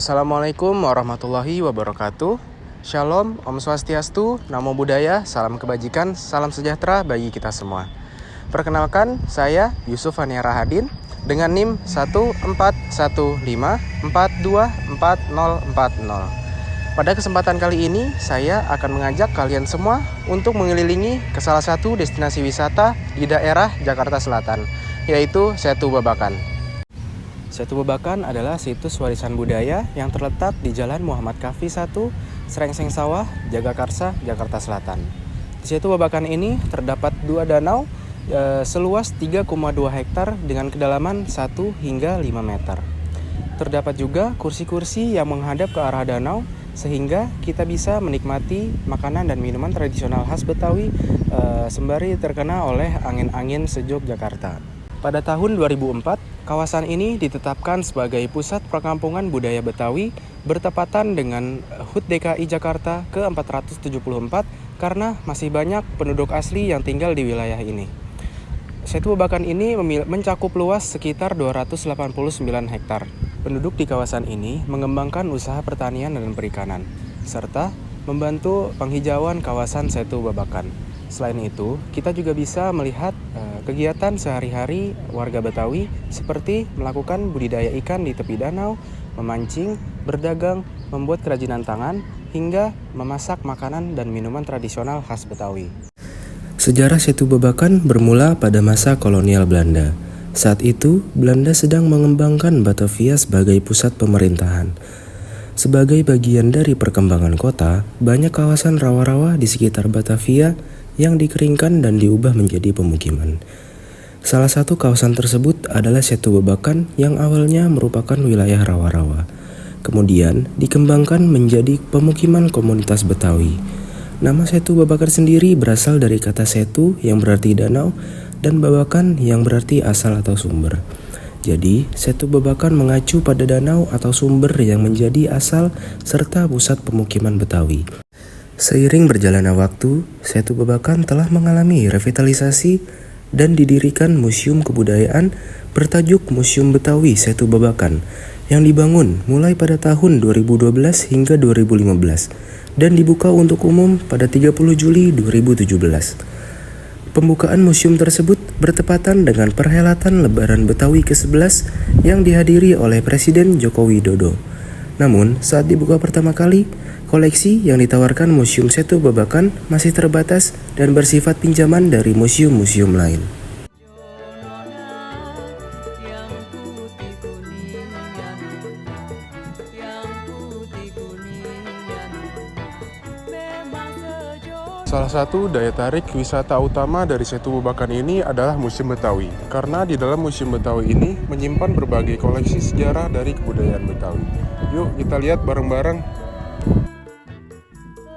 Assalamualaikum warahmatullahi wabarakatuh. Shalom, Om Swastiastu, Namo Buddhaya, salam kebajikan, salam sejahtera bagi kita semua. Perkenalkan, saya Yusuf Hania Rahadin dengan NIM 1415424040. Pada kesempatan kali ini, saya akan mengajak kalian semua untuk mengelilingi ke salah satu destinasi wisata di daerah Jakarta Selatan, yaitu Setu Babakan. Setu Babakan adalah situs warisan budaya yang terletak di Jalan Muhammad Kafi 1, Srengseng Sawah, Jagakarsa, Jakarta Selatan. Di Setu Babakan ini terdapat 2 danau seluas 3,2 hektar dengan kedalaman 1 hingga 5 meter. Terdapat juga kursi-kursi yang menghadap ke arah danau sehingga kita bisa menikmati makanan dan minuman tradisional khas Betawi sembari terkena oleh angin-angin sejuk Jakarta. Pada tahun 2004, kawasan ini ditetapkan sebagai pusat perkampungan budaya Betawi bertepatan dengan HUT DKI Jakarta ke-474 karena masih banyak penduduk asli yang tinggal di wilayah ini. Setu Babakan ini mencakup luas sekitar 289 hektar. Penduduk di kawasan ini mengembangkan usaha pertanian dan perikanan, serta membantu penghijauan kawasan Setu Babakan. Selain itu, kita juga bisa melihat kegiatan sehari-hari warga Betawi seperti melakukan budidaya ikan di tepi danau, memancing, berdagang, membuat kerajinan tangan, hingga memasak makanan dan minuman tradisional khas Betawi. Sejarah Setu Babakan bermula pada masa kolonial Belanda. Saat itu, Belanda sedang mengembangkan Batavia sebagai pusat pemerintahan. Sebagai bagian dari perkembangan kota, banyak kawasan rawa-rawa di sekitar Batavia yang dikeringkan dan diubah menjadi pemukiman. Salah satu kawasan tersebut adalah Setu Babakan yang awalnya merupakan wilayah rawa-rawa. Kemudian dikembangkan menjadi pemukiman komunitas Betawi. Nama Setu Babakan sendiri berasal dari kata setu yang berarti danau dan babakan yang berarti asal atau sumber. Jadi, Setu Babakan mengacu pada danau atau sumber yang menjadi asal serta pusat pemukiman Betawi. Seiring berjalannya waktu, Setu Babakan telah mengalami revitalisasi dan didirikan museum kebudayaan bertajuk Museum Betawi Setu Babakan yang dibangun mulai pada tahun 2012 hingga 2015 dan dibuka untuk umum pada 30 Juli 2017. Pembukaan museum tersebut bertepatan dengan perhelatan Lebaran Betawi ke-11 yang dihadiri oleh Presiden Joko Widodo. Namun, saat dibuka pertama kali, koleksi yang ditawarkan Museum Setu Babakan masih terbatas dan bersifat pinjaman dari museum-museum lain. Salah satu daya tarik wisata utama dari Setu Babakan ini adalah Museum Betawi. Karena di dalam Museum Betawi ini menyimpan berbagai koleksi sejarah dari kebudayaan Betawi. Yuk kita lihat bareng-bareng.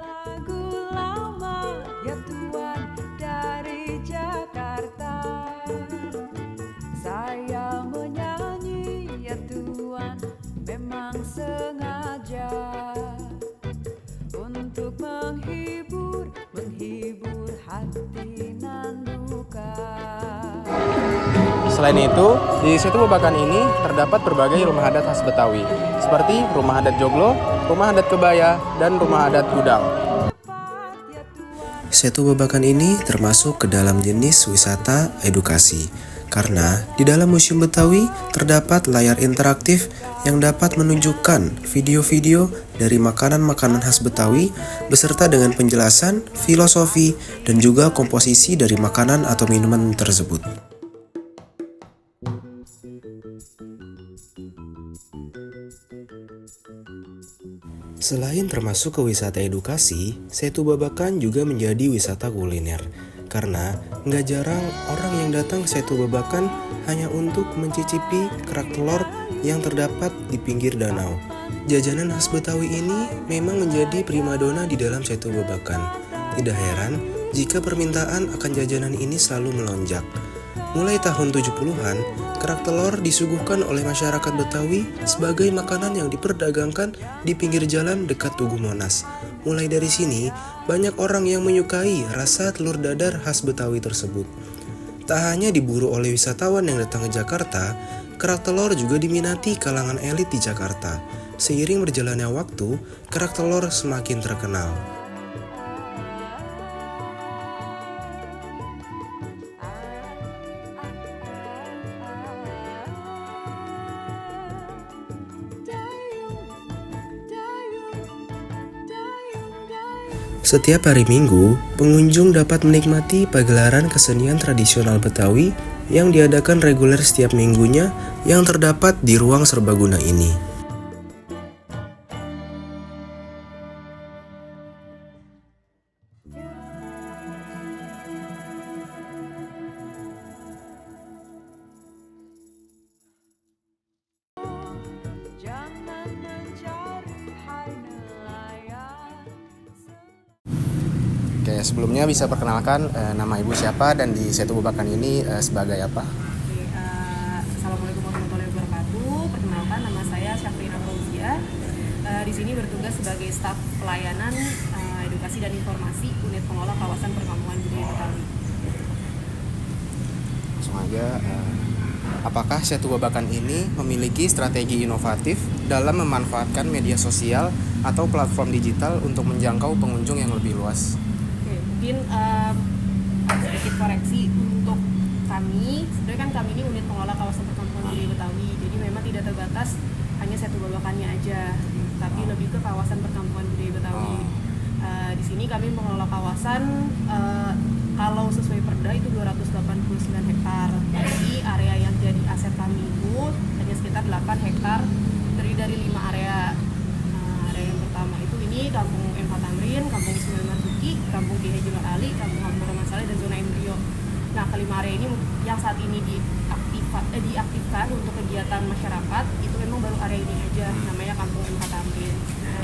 Lagu lama ya Tuhan dari Jakarta, saya menyanyi ya Tuhan memang sengaja untuk menghibur hati nan duka. Selain itu, di Setu Babakan ini terdapat berbagai rumah adat khas Betawi, seperti rumah adat Joglo, rumah adat Kebaya, dan rumah adat Gudang. Setu Babakan ini termasuk ke dalam jenis wisata edukasi, karena di dalam Museum Betawi terdapat layar interaktif yang dapat menunjukkan video-video dari makanan-makanan khas Betawi beserta dengan penjelasan, filosofi, dan juga komposisi dari makanan atau minuman tersebut. Selain termasuk ke wisata edukasi, Setu Babakan juga menjadi wisata kuliner. Karena nggak jarang orang yang datang ke Setu Babakan hanya untuk mencicipi kerak telur yang terdapat di pinggir danau. Jajanan khas Betawi ini memang menjadi primadona di dalam Setu Babakan. Tidak heran jika permintaan akan jajanan ini selalu melonjak. Mulai tahun 70-an, kerak telur disuguhkan oleh masyarakat Betawi sebagai makanan yang diperdagangkan di pinggir jalan dekat Tugu Monas. Mulai dari sini, banyak orang yang menyukai rasa telur dadar khas Betawi tersebut. Tak hanya diburu oleh wisatawan yang datang ke Jakarta, kerak telur juga diminati kalangan elit di Jakarta. Seiring berjalannya waktu, kerak telur semakin terkenal. Setiap hari Minggu, pengunjung dapat menikmati pagelaran kesenian tradisional Betawi yang diadakan reguler setiap minggunya yang terdapat di ruang serbaguna ini. Jangan mencari hai nelayan. Oke, sebelumnya bisa perkenalkan nama Ibu siapa dan di Setu Babakan ini sebagai apa? Oke, Assalamualaikum warahmatullahi wabarakatuh. Perkenalkan, nama saya Syafrina Fauzia. Di sini bertugas sebagai staf pelayanan edukasi dan informasi unit pengelola kawasan perkampungan budaya Betawi. Langsung aja, apakah Setu Babakan ini memiliki strategi inovatif dalam memanfaatkan media sosial atau platform digital untuk menjangkau pengunjung yang lebih luas? Oke, mungkin sedikit koreksi untuk kami. Sebenarnya kan kami ini unit pengelola kawasan perkampungan budaya Betawi. Jadi memang tidak terbatas hanya Setu Babakannya aja, tapi lebih ke kawasan perkampungan budaya Betawi. Di sini kami mengelola kawasan kalau sesuai perda itu 289 hektar. Jadi area yang jadi aset kami itu hanya sekitar 8 hektar terdiri dari 5 area. Area yang pertama itu ini Kampung MH Tamrin, Kampung Ismail Marzuki, Kampung Ki Haji Nur Ali, Kampung Hampura Masaleh, dan zona Embrio. Nah, kelima area ini yang saat ini diaktifkan untuk kegiatan masyarakat itu memang baru area ini aja, namanya Kampung MH Tamrin.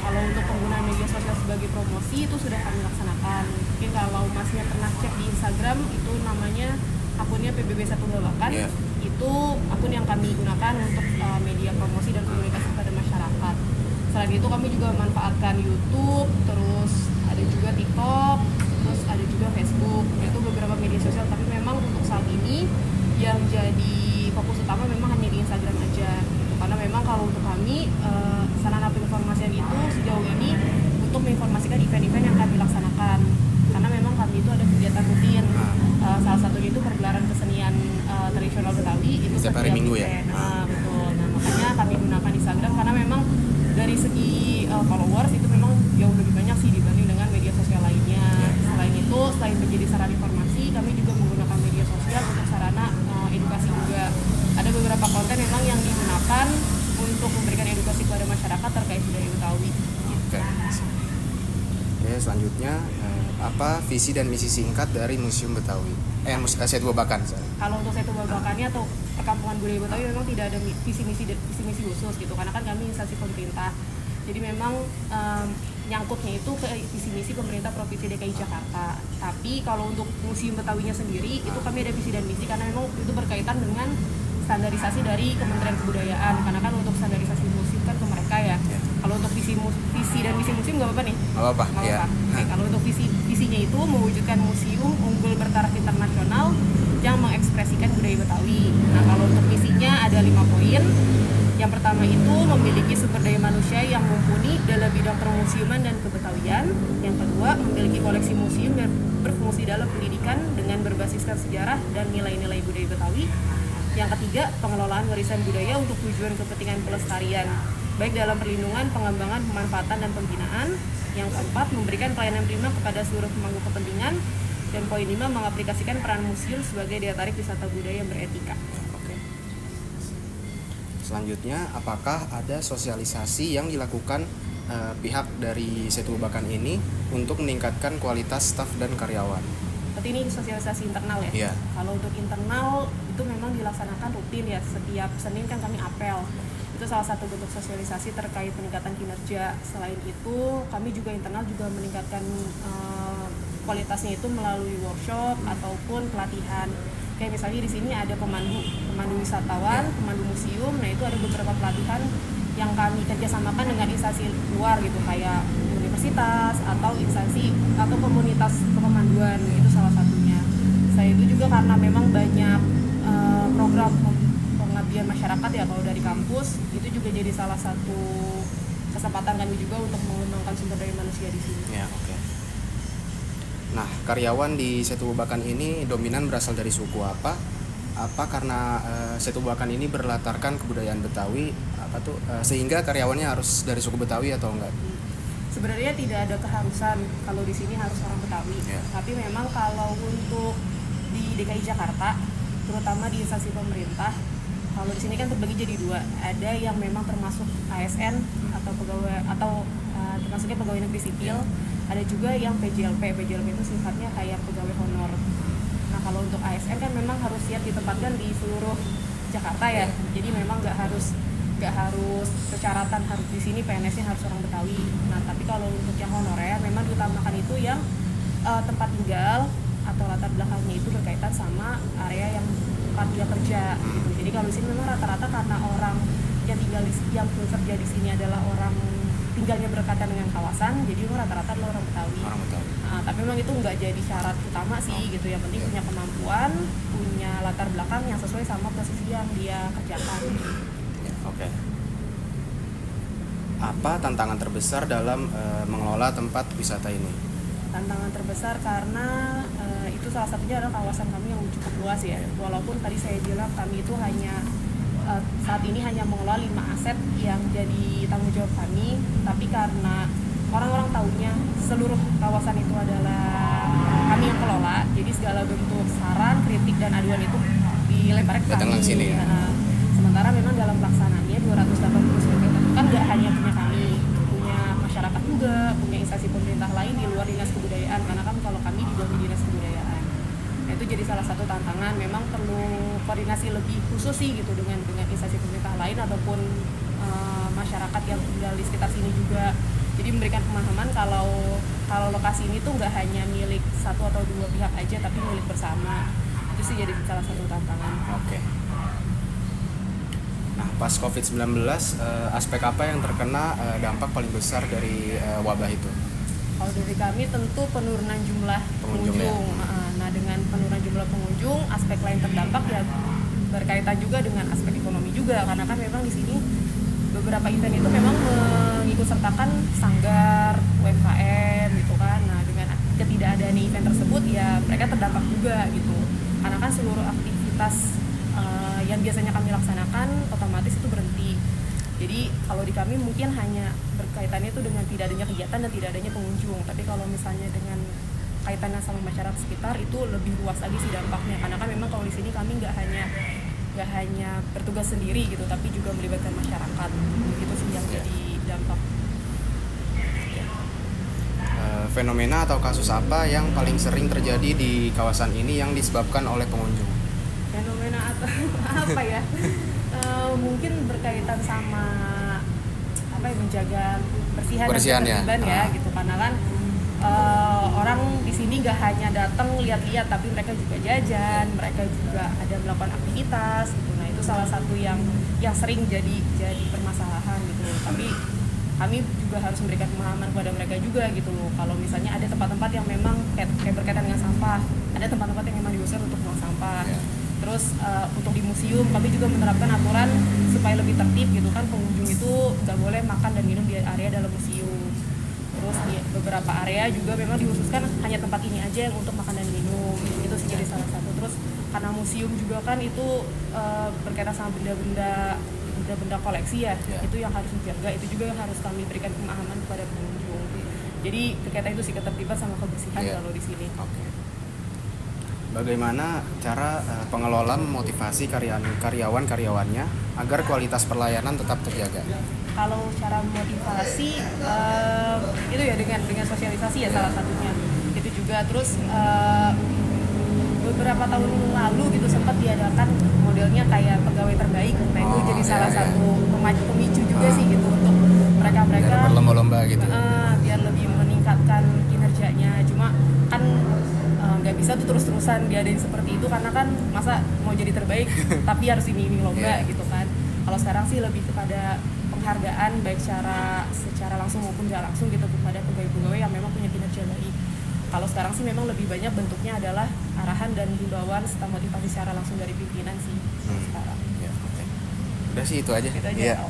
Kalau untuk penggunaan media sosial sebagai promosi itu sudah kami laksanakan. Mungkin kalau masnya pernah cek di Instagram itu namanya akunnya PBB Setu Babakan. Yeah. Itu akun yang kami gunakan untuk media promosi dan komunikasi pada masyarakat. Selain itu kami juga memanfaatkan YouTube, terus ada juga TikTok, terus ada juga Facebook. Itu beberapa media sosial, tapi memang untuk saat ini yang jadi fokus utama memang hanya di Instagram aja. Karena memang kalau untuk kami sarana penginformasian itu sejauh ini untuk menginformasikan event-event yang kami laksanakan. Karena memang kami itu ada kegiatan rutin. Salah satunya itu pergelaran kesenian tradisional Betawi itu Setiap hari Minggu ya? Betul. Nah, makanya kami gunakan Instagram karena memang dari segi followers itu memang jauh lebih banyak sih dibanding dengan media sosial lainnya. Selain itu, selain menjadi sarana informasi, kami juga menggunakan media sosial untuk sarana edukasi juga. Ada beberapa konten memang yang digunakan untuk memberikan edukasi kepada masyarakat terkait budaya Betawi. Oke. Oke, selanjutnya apa visi dan misi singkat dari Museum Betawi? Setu Babakan. Kalau untuk Setu Babakannya atau perkampungan budaya Betawi memang tidak ada visi misi khusus gitu, karena kan kami instansi pemerintah. Jadi memang nyangkutnya itu ke visi misi pemerintah Provinsi DKI Jakarta. Tapi kalau untuk Museum Betawinya sendiri itu kami ada visi dan misi karena memang itu berkaitan dengan standarisasi dari Kementerian Kebudayaan, karena kan untuk standarisasi museum kan ke mereka ya. Kalau untuk visi dan misi museum nggak apa-apa nih? Nggak apa-apa. Ya. Oke, kalau untuk visinya itu mewujudkan museum unggul bertaraf internasional yang mengekspresikan budaya Betawi. Nah, kalau untuk misinya ada 5 poin. Yang pertama itu memiliki sumber daya manusia yang mumpuni dalam bidang permusiuman dan kebetawian. Yang kedua, memiliki koleksi museum yang berfungsi dalam pendidikan dengan berbasiskan sejarah dan nilai-nilai budaya Betawi. Yang ketiga, pengelolaan warisan budaya untuk tujuan kepentingan pelestarian, baik dalam perlindungan, pengembangan, pemanfaatan, dan pembinaan. Yang keempat, memberikan pelayanan prima kepada seluruh pemangku kepentingan. Dan poin 5, mengaplikasikan peran museum sebagai daya tarik wisata budaya yang beretika. Oke. Selanjutnya, apakah ada sosialisasi yang dilakukan pihak dari Setu Babakan ini untuk meningkatkan kualitas staf dan karyawan? Berarti ini sosialisasi internal ya? Iya. Kalau untuk internal itu memang dilaksanakan rutin ya, setiap Senin kan kami apel. Itu salah satu bentuk sosialisasi terkait peningkatan kinerja. Selain itu kami juga internal juga meningkatkan kualitasnya itu melalui workshop ataupun pelatihan. Kayak misalnya di sini ada pemandu wisatawan, pemandu museum. Nah, itu ada beberapa pelatihan yang kami kerjasamakan dengan instansi luar gitu, kayak universitas atau instansi atau komunitas kepemanduan, itu salah satunya. Saya itu juga karena memang banyak program pengabdian masyarakat ya kalau dari kampus, itu juga jadi salah satu kesempatan kami juga untuk mengembangkan sumber daya manusia di sini. Ya, oke. Nah, karyawan di Setu Babakan ini dominan berasal dari suku apa? Apa karena Setu Babakan ini berlatarkan kebudayaan Betawi sehingga karyawannya harus dari suku Betawi atau enggak? Sebenarnya tidak ada keharusan kalau di sini harus orang Betawi. Ya. Tapi memang kalau untuk di DKI Jakarta, terutama di instansi pemerintah, kalau di sini kan terbagi jadi dua. Ada yang memang termasuk ASN atau pegawai atau termasuknya pegawai negeri sipil. Ada juga yang PJLP. PJLP itu sifatnya kayak pegawai honor. Nah, kalau untuk ASN kan memang harus siap ditempatkan di seluruh Jakarta ya. Jadi memang nggak harus persyaratan harus di sini PNS-nya harus orang Betawi. Nah, tapi kalau untuk yang honorer memang diutamakan itu yang tempat tinggal atau latar belakangnya itu berkaitan sama area yang tempat dia kerja gitu. Jadi kalau di sini memang rata-rata karena orang yang bekerja di sini adalah orang tinggalnya berdekatan dengan kawasan, jadi memang rata-rata adalah orang Betawi. Nah, tapi memang itu nggak jadi syarat utama sih gitu. Yang penting punya kemampuan, punya latar belakang yang sesuai sama posisi yang dia kerjakan. Oke. Apa tantangan terbesar dalam mengelola tempat wisata ini? Tantangan terbesar karena itu salah satunya adalah kawasan kami yang cukup luas ya. Walaupun tadi saya bilang kami itu saat ini hanya mengelola 5 aset yang jadi tanggung jawab kami, tapi karena orang-orang tahunya seluruh kawasan itu adalah kami yang kelola, jadi segala bentuk saran, kritik, dan aduan itu dilemparkan ke kami. Sini, ya? Sementara memang dalam pelaksanaannya 280 itu kan nggak hanya punya kami, punya masyarakat juga, punya instansi pemerintah lain di luar dinas kebudayaan, karena kan kalau kami di bawah dinas kebudayaan. Nah, itu jadi salah satu tantangan, memang perlu koordinasi lebih khusus sih gitu dengan instansi pemerintah lain ataupun masyarakat yang tinggal di sekitar sini juga. Jadi memberikan pemahaman kalau lokasi ini tuh nggak hanya milik satu atau dua pihak aja, tapi milik bersama. Itu sih jadi salah satu tantangan. Oke. Nah, pas COVID-19, aspek apa yang terkena dampak paling besar dari wabah itu? Kalau dari kami tentu penurunan jumlah pengunjung. Nah, dengan penurunan jumlah pengunjung, aspek lain terdampak ya berkaitan juga dengan aspek ekonomi juga, karena kan memang di sini beberapa event itu memang mengikut sertakan sanggar, UMKM gitu kan. Nah, dengan ketidakadaan event tersebut ya mereka terdampak juga gitu. Karena kan seluruh aktivitas yang biasanya kami laksanakan otomatis itu berhenti. Jadi kalau di kami mungkin hanya berkaitannya itu dengan tidak adanya kegiatan dan tidak adanya pengunjung. Tapi kalau misalnya dengan kaitannya sama masyarakat sekitar itu lebih luas lagi sih dampaknya. Karena kan memang kalau di sini kami nggak hanya bertugas sendiri gitu, tapi juga melibatkan masyarakat. Itu sih yang jadi dampak. Fenomena atau kasus apa yang paling sering terjadi di kawasan ini yang disebabkan oleh pengunjung? Fenomena atau apa ya? Mungkin berkaitan sama menjaga bersihan dan ketertiban ya gitu, karena kan orang di sini nggak hanya datang lihat-lihat, tapi mereka juga jajan, mereka juga ada melakukan aktivitas gitu. Nah, itu salah satu yang sering jadi permasalahan gitu. Tapi kami juga harus memberikan pemahaman kepada mereka juga gitu loh. Kalau misalnya ada tempat-tempat yang memang kayak berkaitan dengan sampah, ada tempat-tempat yang memang diusir untuk buang sampah. Terus untuk di museum kami juga menerapkan aturan supaya lebih tertib gitu kan, pengunjung itu nggak boleh makan dan minum di area dalam museum. Terus di beberapa area juga memang dikhususkan hanya tempat ini aja yang untuk makan dan minum. Itu sih jadi salah satu. Terus karena museum juga kan itu berkaitan sama benda-benda koleksi ya, itu yang harus dijaga. Itu juga yang harus kami berikan pemahaman kepada pengunjung. Jadi berkaitan itu sih ketertiban sama kebersihan kalau di sini. Bagaimana cara pengelola memotivasi karyawan-karyawannya agar kualitas pelayanan tetap terjaga? Kalau cara motivasi itu ya dengan sosialisasi ya salah satunya. Itu juga terus beberapa tahun lalu gitu sempat diadakan modelnya kayak pegawai terbaik. Nah, itu jadi salah satu pemicu juga sih gitu untuk mereka berlomba-lomba gitu. Biar lebih meningkatkan kinerjanya. Cuma kan nggak bisa tuh terus-terusan diadain seperti itu, karena kan masa mau jadi terbaik tapi harus ini lomba gitu kan. Kalau sekarang sih lebih kepada penghargaan baik secara langsung maupun nggak langsung gitu kepada pegawai-pegawai yang memang punya kinerja baik. Kalau sekarang sih memang lebih banyak bentuknya adalah arahan dan himbauan serta motivasi secara langsung dari pimpinan sih sekarang. Udah sih itu aja. Itu aja.